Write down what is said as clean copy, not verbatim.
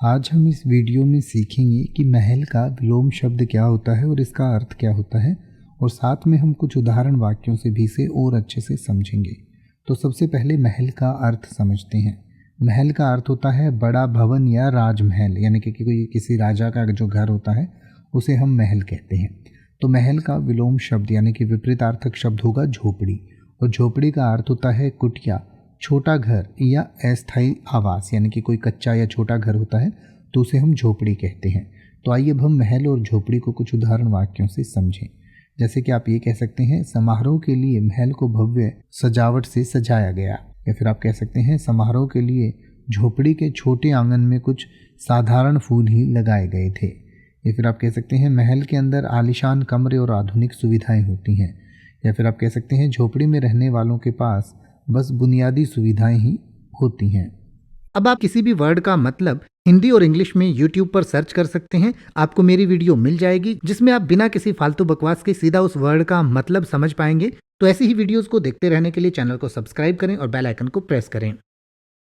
आज हम इस वीडियो में सीखेंगे कि महल का विलोम शब्द क्या होता है और इसका अर्थ क्या होता है, और साथ में हम कुछ उदाहरण वाक्यों से भी इसे और अच्छे से समझेंगे। तो सबसे पहले महल का अर्थ समझते हैं। महल का अर्थ होता है बड़ा भवन या राजमहल, यानी कि कोई किसी राजा का जो घर होता है उसे हम महल कहते हैं। तो महल का विलोम शब्द यानी कि विपरीतार्थक शब्द होगा झोपड़ी, और झोपड़ी का अर्थ होता है कुटिया, छोटा घर या अस्थायी आवास, यानी कि कोई कच्चा या छोटा घर होता है तो उसे हम झोपड़ी कहते हैं। तो आइए अब हम महल और झोपड़ी को कुछ उदाहरण वाक्यों से समझें। जैसे कि आप ये कह सकते हैं, समारोह के लिए महल को भव्य सजावट से सजाया गया, या फिर आप कह सकते हैं समारोह के लिए झोपड़ी के छोटे आंगन में कुछ साधारण फूल ही लगाए गए थे। या फिर आप कह सकते हैं महल के अंदर आलीशान कमरे और आधुनिक सुविधाएं होती हैं। या फिर आप कह सकते हैं झोपड़ी में रहने वालों के पास बस बुनियादी सुविधाएं ही होती हैं। अब आप किसी भी वर्ड का मतलब हिंदी और इंग्लिश में YouTube पर सर्च कर सकते हैं। आपको मेरी वीडियो मिल जाएगी जिसमें आप बिना किसी फालतू बकवास के सीधा उस वर्ड का मतलब समझ पाएंगे। तो ऐसी ही वीडियोस को देखते रहने के लिए चैनल को सब्सक्राइब करें और बेल आइकन को प्रेस करें।